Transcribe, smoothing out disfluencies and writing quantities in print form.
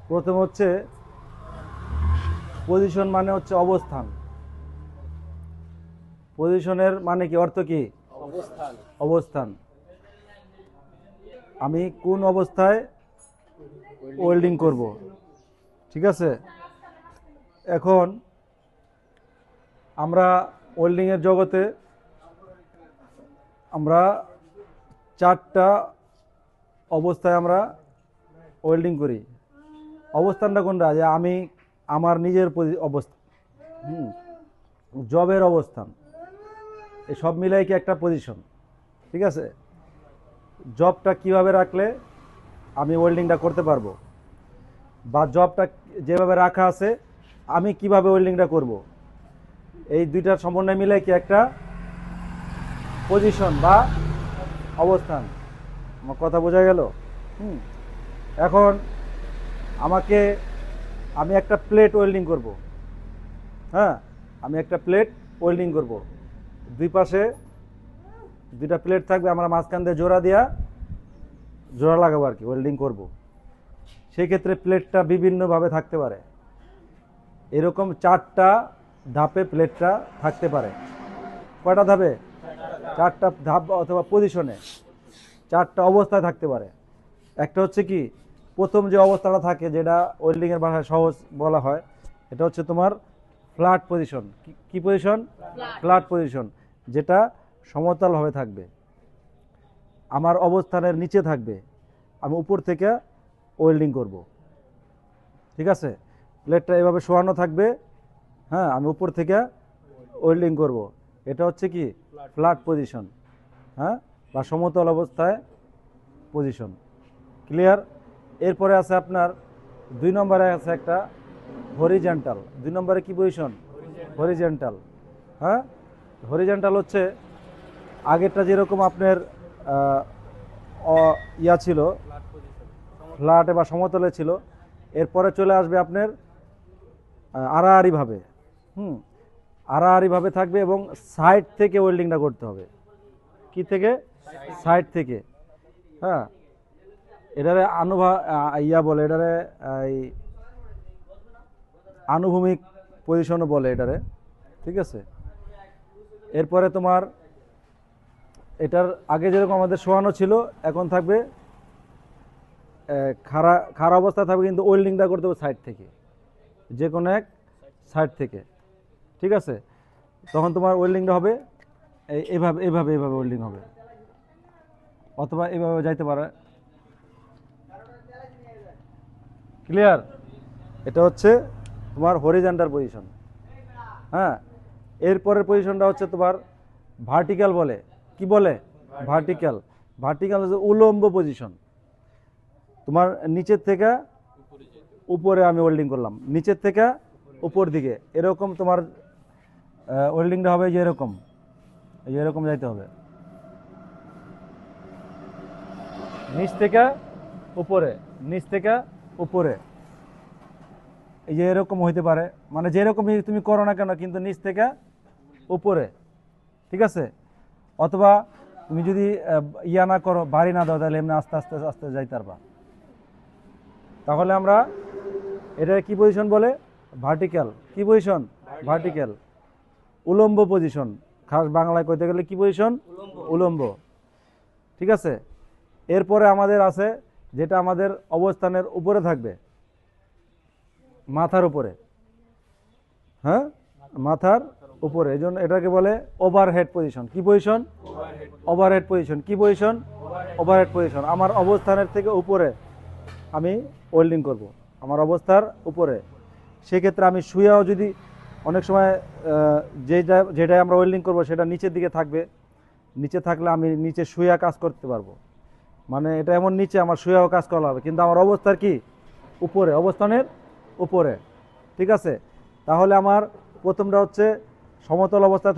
প্রথম হচ্ছে পজিশন, মানে হচ্ছে অবস্থান। পজিশনের মানে কি, অর্থ কি? অবস্থান। অবস্থান। আমি কোন অবস্থায় ওয়েল্ডিং করব, ঠিক আছে? এখন আমরা ওয়েল্ডিংয়ের জগতে আমরা চারটা অবস্থায় আমরা ওয়েল্ডিং করি। অবস্থানটা কোনটা? যে আমি আমার নিজের অবস্থা, জবের অবস্থান, এই সব মিলাই কি একটা পজিশন, ঠিক আছে? জবটা কিভাবে রাখলে আমি ওয়েল্ডিংটা করতে পারবো, বা জবটা যেভাবে রাখা আছে আমি কিভাবে ওয়েল্ডিংটা করব, এই দুইটার সমন্বয় মিলে কি একটা পজিশন বা অবস্থান। আমার কথা বোঝা গেল? এখন আমি একটা প্লেট ওয়েল্ডিং করব। হ্যাঁ, আমি একটা প্লেট ওয়েল্ডিং করব। দুই পাশে দুইটা প্লেট থাকবে, আমরা মাঝখান দিয়ে জোড়া লাগাবো আর কি, ওয়েল্ডিং করব। সেই ক্ষেত্রে প্লেটটা বিভিন্নভাবে থাকতে পারে, এরকম চারটা ধাপে প্লেটটা থাকতে পারে। কয়টা ধাপে? চারটা ধাপ অথবা পজিশনে চারটা অবস্থায় থাকতে পারে। একটা হচ্ছে কি, প্রথম যে অবস্থাটা থাকে, যেটা ওয়েল্ডিংয়ের ভাষায় সহজ বলা হয়, এটা হচ্ছে তোমার ফ্ল্যাট পজিশন। কি পজিশন? ফ্ল্যাট পজিশন, যেটা সমতলভাবে থাকবে, আমার অবস্থানের নিচে থাকবে, আমি উপর থেকে ওয়েল্ডিং করব, ঠিক আছে? প্লেটটা এভাবে শোয়ানো থাকবে, হ্যাঁ, আমি উপর থেকে ওয়েল্ডিং করব। এটা হচ্ছে কি ফ্ল্যাট পজিশন, হ্যাঁ, বা সমতল অবস্থায় পজিশন। ক্লিয়ার? এরপরে আছে আপনার 2 নম্বরে আছে একটা হরিজেন্টাল। 2 নম্বরে কি পজিশন? হরিজেন্টাল। হ্যাঁ, হরিজেন্টাল হচ্ছে আগেরটা যেরকম আপনার ইয়া ছিল, ফ্ল্যাটে বা সমতলে ছিল, এরপরে চলে আসবে আপনার আড়াআড়িভাবে। আড়াআড়িভাবে থাকবে এবং সাইড থেকে ওয়েল্ডিংটা করতে হবে। কি থেকে? সাইড থেকে। হ্যাঁ, এটারে ইয়া বলে, এটারে আনুভূমিক পজিশনও বলে এটারে, ঠিক আছে? এরপরে তোমার এটার আগে যেরকম আমাদের শোয়ানো ছিল, এখন থাকবে খাড়া অবস্থা থাকবে, কিন্তু ওয়েল্ডিংটা করতে হবে সাইড থেকে, যে কোনো এক সাইড থেকে, ঠিক আছে? তখন তোমার ওয়েল্ডিংটা হবে এইভাবে এইভাবে এইভাবে ওয়েল্ডিং হবে, অথবা এইভাবে যাইতে পারে। ক্লিয়ার? এটা হচ্ছে তোমার হরিজন্টাল পজিশন। হ্যাঁ, এরপরের পজিশনটা হচ্ছে তোমার ভার্টিক্যাল বলে। কি বলে? ভার্টিক্যাল। ভার্টিক্যাল হচ্ছে উলম্ব পজিশন। তোমার নিচের থেকে উপরে আমি ওয়েল্ডিং করলাম, নিচের থেকে উপর দিকে, এরকম তোমার ওয়েল্ডিংটা হবে, যে এরকম, এই যে এরকম যাইতে হবে, নিচ থেকে উপরে, নিচ থেকে উপরে, এই যে এরকম হইতে পারে, মানে যেরকমই তুমি করো না কেন, কিন্তু নিচ থেকে উপরে, ঠিক আছে? অথবা তুমি যদি ইয়া না করো, বাড়ি না দাও, তাহলে এমনি আস্তে আস্তে আস্তে যাইতে পারবা। তাহলে আমরা এটা কি পজিশন বলে? ভার্টিক্যাল। কি পজিশন? ভার্টিক্যাল। উলম্ব পজিশন, খাস বাংলায় কইতে গেলে কি পজিশন? উলম্ব, ঠিক আছে? এরপরে আমাদের আছে যেটা আমাদের অবস্থানের উপরে থাকবে, মাথার উপরে। হ্যাঁ, মাথার উপরে, এই জন্য এটাকে বলে ওভারহেড পজিশন। কি পজিশন? Overhead position. কি পজিশন? Overhead position. আমার অবস্থানের থেকে উপরে আমি ওয়েল্ডিং করব, আমার অবস্থার উপরে। সেক্ষেত্রে আমি শুয়েও, যদি অনেক সময় যেটাই আমরা ওয়েল্ডিং করব সেটা নিচের দিকে থাকবে, নিচে থাকলে আমি নিচে শুয়ে কাজ করতে পারবো, মানে এটা এমন নিচে আমার শুয়েও কাজ করা হবে, কিন্তু আমার অবস্থার কি উপরে, অবস্থানের উপরে, ঠিক আছে? তাহলে আমার প্রথমটা হচ্ছে সমতল অবস্থায়